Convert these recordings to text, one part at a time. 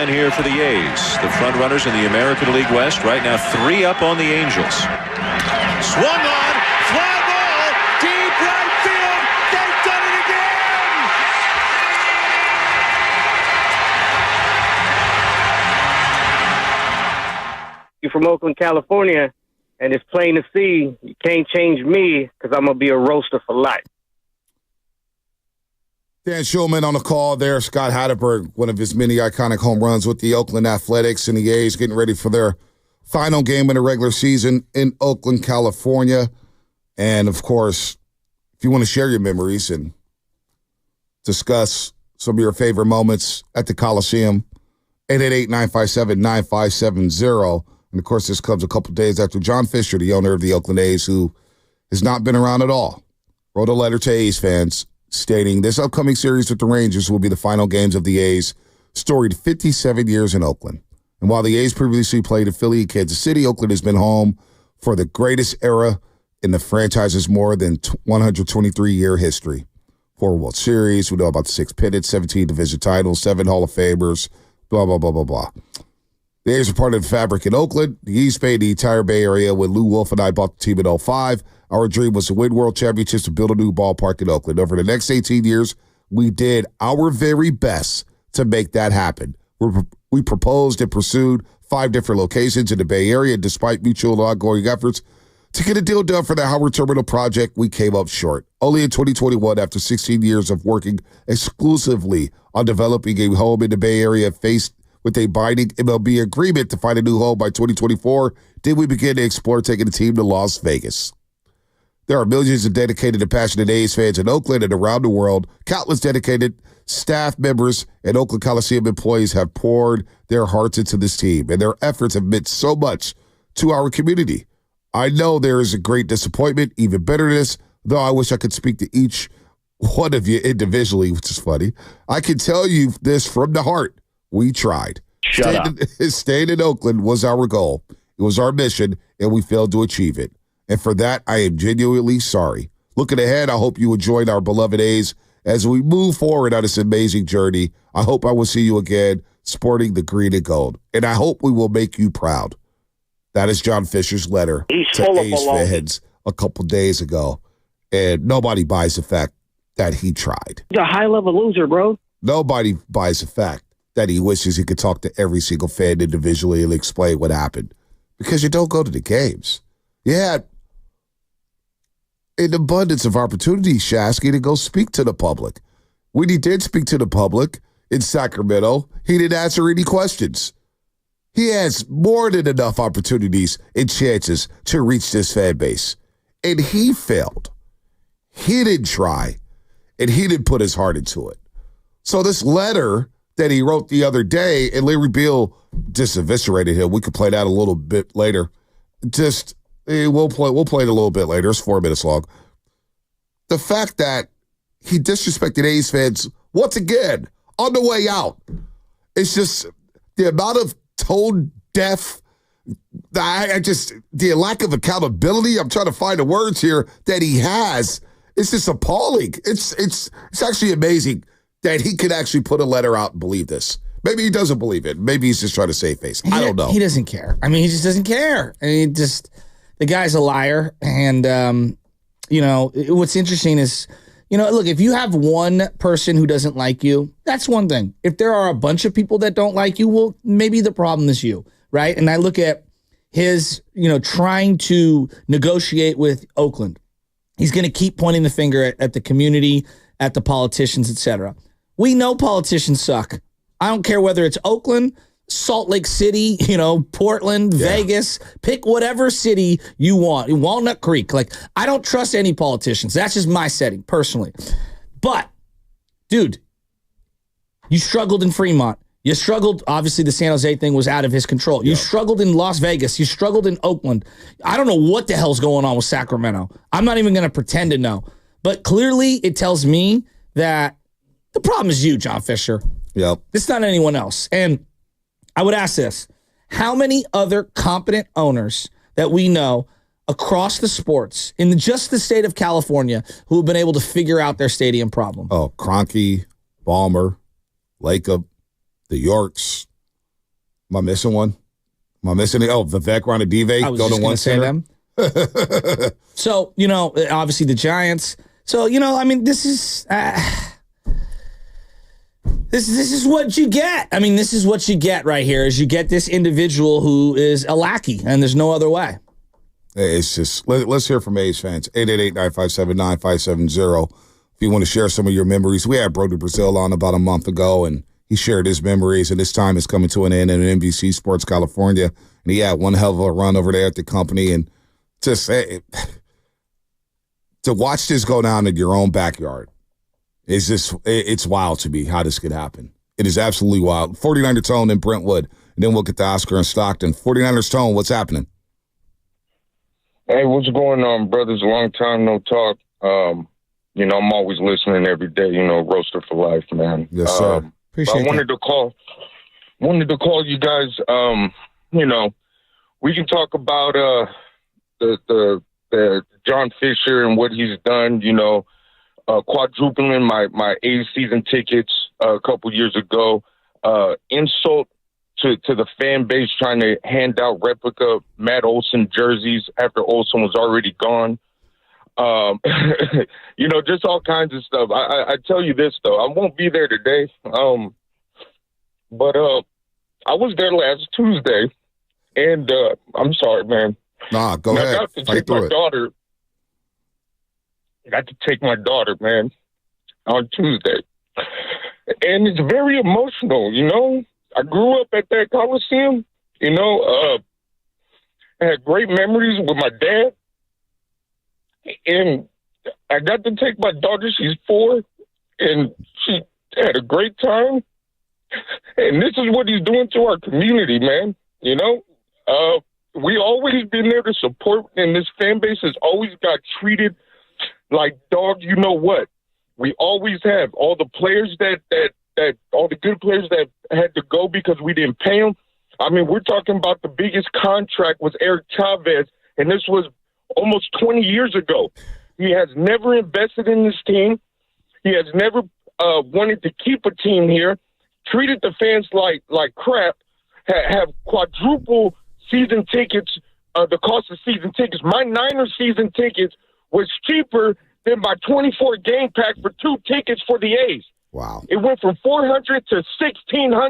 line here for the A's. The front runners in the American League West right now 3 up on the Angels. Swung on, fly ball, deep right field. They've done it again. You're from Oakland, California, and it's plain to see you can't change me because I'm going to be a roaster for life. Dan Schulman on the call there. Scott Hatterberg, one of his many iconic home runs with the Oakland Athletics, and the A's getting ready for their final game in the regular season in Oakland, California. And, of course, if you want to share your memories and discuss some of your favorite moments at the Coliseum, 888-957-9570. And, of course, this comes a couple days after John Fisher, the owner of the Oakland A's, who has not been around at all, wrote a letter to A's fans stating this upcoming series with the Rangers will be the final games of the A's' storied 57 years in Oakland. And while the A's previously played in Philly and Kansas City, Oakland has been home for the greatest era in the franchise's more than 123-year history. 4 World Series, we know about the 6 pennants, 17 division titles, 7 Hall of Famers, blah, blah, blah, blah, blah. The A's are part of the fabric in Oakland. The East Bay, the entire Bay Area. When Lou Wolf and I bought the team in 2005, our dream was to win world championships and build a new ballpark in Oakland. Over the next 18 years, we did our very best to make that happen. We proposed and pursued 5 different locations in the Bay Area. Despite mutual and ongoing efforts to get a deal done for the Howard Terminal project, we came up short. Only in 2021, after 16 years of working exclusively on developing a home in the Bay Area, faced with a binding MLB agreement to find a new home by 2024, did we begin to explore taking the team to Las Vegas. There are millions of dedicated and passionate A's fans in Oakland and around the world. Countless dedicated staff members and Oakland Coliseum employees have poured their hearts into this team, and their efforts have meant so much to our community. I know there is a great disappointment, even bitterness, though I wish I could speak to each one of you individually, which is funny. I can tell you this from the heart. We tried. Staying in Oakland was our goal. It was our mission, and we failed to achieve it. And for that, I am genuinely sorry. Looking ahead, I hope you enjoyed our beloved A's as we move forward on this amazing journey. I hope I will see you again sporting the green and gold, and I hope we will make you proud. That is John Fisher's letter to A's fans a couple days ago, and nobody buys the fact that he tried. He's a high-level loser, bro. Nobody buys the fact that he wishes he could talk to every single fan individually and explain what happened, because you don't go to the games. You had an abundance of opportunities, Shasky, to go speak to the public. When he did speak to the public in Sacramento, he didn't answer any questions. He has more than enough opportunities and chances to reach this fan base, and he failed. He didn't try, and he didn't put his heart into it. So this letter that he wrote the other day, and Larry Beal just eviscerated him. We could play that a little bit later. We'll play it a little bit later. It's 4 minutes long. The fact that he disrespected A's fans once again on the way out. It's just the amount of tone deaf, the lack of accountability. I'm trying to find the words here that he has. It's just appalling. It's actually amazing that he could actually put a letter out and believe this. Maybe he doesn't believe it. Maybe he's just trying to save face. I don't know. He doesn't care. I mean, he just doesn't care. I mean, the guy's a liar. And, what's interesting is, look, if you have one person who doesn't like you, that's one thing. If there are a bunch of people that don't like you, well, maybe the problem is you, right? And I look at his, trying to negotiate with Oakland. He's going to keep pointing the finger at the community, at the politicians, et cetera. We know politicians suck. I don't care whether it's Oakland, Salt Lake City, Portland, Vegas, pick whatever city you want. Walnut Creek. I don't trust any politicians. That's just my setting, personally. But, dude, you struggled in Fremont. You struggled, obviously the San Jose thing was out of his control. You struggled in Las Vegas. You struggled in Oakland. I don't know what the hell's going on with Sacramento. I'm not even going to pretend to know. But clearly it tells me that the problem is you, John Fisher. Yep. It's not anyone else. And I would ask this. How many other competent owners that we know across the sports in just the state of California who have been able to figure out their stadium problem? Oh, Kroenke, Ballmer, Lacob, the Yorks, Am I missing one? Am I missing it? Oh, Vivek Ranadive. I was just going to say them. So, obviously the Giants. So, this is this is what you get. I mean, this is what you get right here is you get this individual who is a lackey, and there's no other way. It's just, let's hear from A's fans. 888-957-9570. If you want to share some of your memories. We had Brody Brazil on about a month ago, and he shared his memories, and his time is coming to an end in NBC Sports California. And he had one hell of a run over there at the company. And just to watch this go down in your own backyard, it's wild to me how this could happen. It is absolutely wild. 49er Tone in Brentwood, and then we'll get to Oscar and Stockton. 49ers Tone, what's happening? Hey, what's going on, brothers? Long time no talk. I'm always listening every day. Roaster for life, man. Yes, sir. Appreciate I wanted to call you guys. We can talk about the John Fisher and what he's done. Quadrupling my A's season tickets a couple years ago. Insult to the fan base trying to hand out replica Matt Olson jerseys after Olson was already gone. Just all kinds of stuff. I tell you this, though. I won't be there today. But I was there last Tuesday, and I'm sorry, man. Nah, go ahead. I got to take my daughter. I got to take my daughter, man, on Tuesday. And it's very emotional, I grew up at that Coliseum, I had great memories with my dad. And I got to take my daughter, she's 4, and she had a great time. And this is what he's doing to our community, man. We always been there to support, and this fan base has always got treated like dog, you know what. We always have. All the players that all the good players that had to go because we didn't pay them. I mean, we're talking about the biggest contract was Eric Chavez, and this was almost 20 years ago. He has never invested in this team. He has never wanted to keep a team here, treated the fans like crap, have quadruple season tickets, the cost of season tickets. My Niners season tickets was cheaper than my 24 game pack for 2 tickets for the A's. Wow. It went from $400 to $1,600. Wow.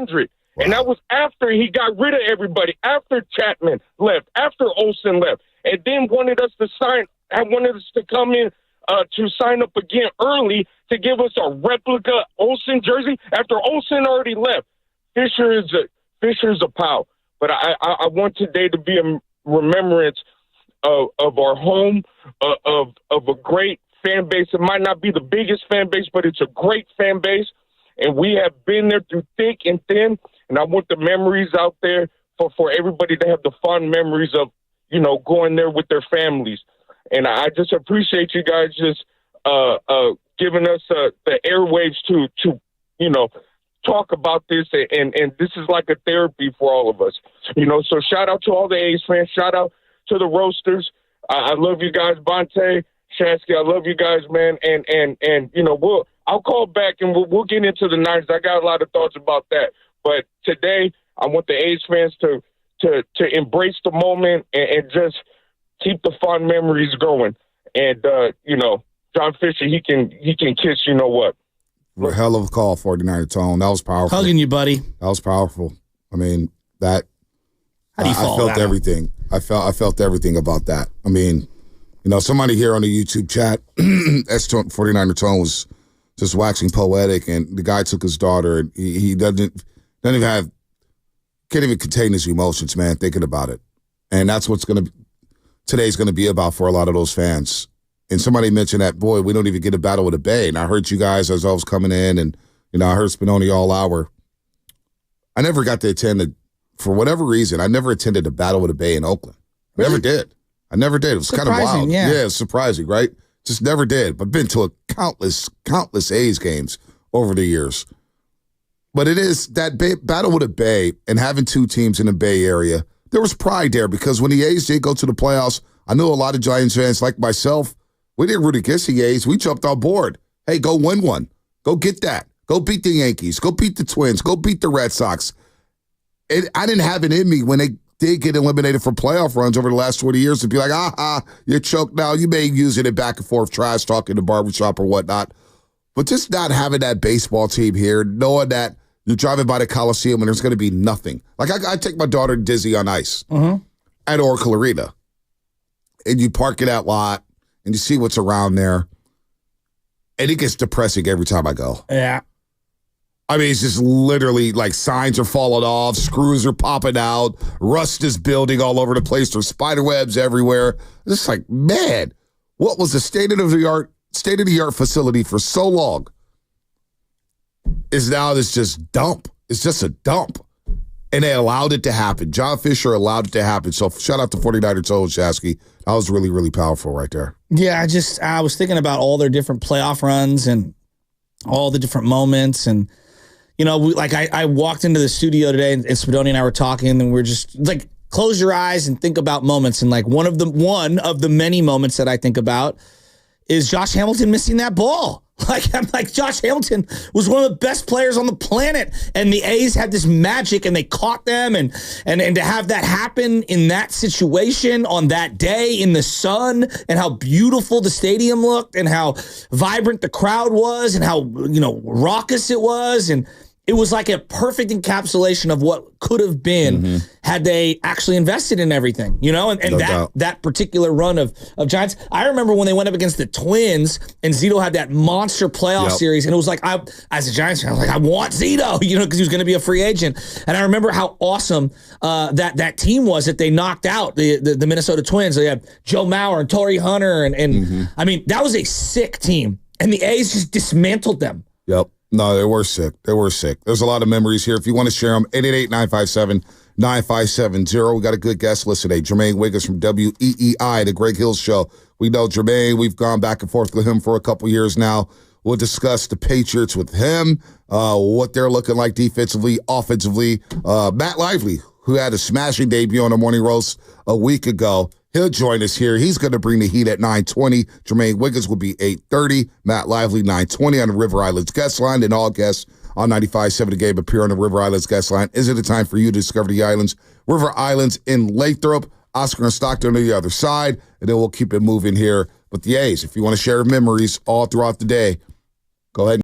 And that was after he got rid of everybody, after Chapman left, after Olsen left, and then wanted us to come in to sign up again early to give us a replica Olsen jersey after Olsen already left. Fisher is a pal. But I want today to be a remembrance of our home, of a great fan base. It might not be the biggest fan base, but it's a great fan base. And we have been there through thick and thin. And I want the memories out there for everybody to have the fond memories of, going there with their families. And I just appreciate you guys just giving us the airwaves to talk about this. And this is like a therapy for all of us. So shout out to all the A's fans. Shout out to the Roasters. I love you guys, Bonte, Shansky. I love you guys, man. And I'll call back and we'll get into the Niners. I got a lot of thoughts about that. But today, I want the A's fans to embrace the moment and just keep the fond memories going. And John Fisher, he can kiss. You know what? A hell of a call, 49er Tone. That was powerful. Hugging you, buddy. That was powerful. I mean, that. How do you I felt everything. I felt everything about that. I mean, somebody here on the YouTube chat, 49er Tone was just waxing poetic, and the guy took his daughter, and he can't even contain his emotions, man, thinking about it. And that's what's today's going to be about for a lot of those fans. And somebody mentioned that, boy, we don't even get a battle with a Bay. And I heard you guys as I was coming in, and, I heard Spinoni all hour. I never got to attend for whatever reason, I never attended a battle with a Bay in Oakland. I never did. It was kind of wild. Yeah, it's surprising, right? Just never did. But been to countless A's games over the years. But it is that battle with a Bay and having 2 teams in the Bay Area, there was pride there because when the A's did go to the playoffs, I know a lot of Giants fans like myself, we didn't root against the A's. We jumped on board. Hey, go win one. Go get that. Go beat the Yankees. Go beat the Twins. Go beat the Red Sox. I didn't have it in me when they did get eliminated from playoff runs over the last 20 years to be like, you're choked now. You may use it in back and forth trash talk in the barbershop or whatnot. But just not having that baseball team here, knowing that you're driving by the Coliseum and there's going to be nothing. Like, I take my daughter to Disney on Ice at Oracle Arena. And you park in that lot and you see what's around there. And it gets depressing every time I go. Yeah. I mean, it's just literally like signs are falling off, screws are popping out, rust is building all over the place. There's spider webs everywhere. It's like, man, what was the state-of-the-art facility for so long is now this just dump. It's just a dump. And they allowed it to happen. John Fisher allowed it to happen. So shout out to 49er Total Shasky. That was really, really powerful right there. Yeah, I was thinking about all their different playoff runs and all the different moments. And, you know, I walked into the studio today and Spadoni and I were talking and we we're just like, close your eyes and think about moments. And like one of the many moments that I think about is Josh Hamilton missing that ball. I'm like, Josh Hamilton was one of the best players on the planet, and the A's had this magic, and they caught them, and to have that happen in that situation on that day in the sun, and how beautiful the stadium looked, and how vibrant the crowd was, and how raucous it was, and it was like a perfect encapsulation of what could have been had they actually invested in everything, and no that particular run of Giants. I remember when they went up against the Twins and Zito had that monster playoff series, and it was like, as a Giants fan, I was like, I want Zito, because he was going to be a free agent. And I remember how awesome that team was that they knocked out the Minnesota Twins. They had Joe Mauer and Torrey Hunter, and I mean, that was a sick team, and the A's just dismantled them. Yep. No, they were sick. There's a lot of memories here. If you want to share them, 888-957-9570. We got a good guest list today. Jermaine Wiggins from WEEI, the Greg Hill Show. We know Jermaine. We've gone back and forth with him for a couple years now. We'll discuss the Patriots with him, what they're looking like defensively, offensively. Matt Lively, who had a smashing debut on the Morning Roast a week ago. He'll join us here. He's going to bring the heat at 9:20. Jermaine Wiggins will be 8:30. Matt Lively, 9:20 on the River Islands guest line. And all guests on 95.7 The Game appear on the River Islands guest line. Is it a time for you to discover the islands? River Islands in Lathrop. Oscar and Stockton on the other side. And then we'll keep it moving here with the A's. If you want to share memories all throughout the day, go ahead.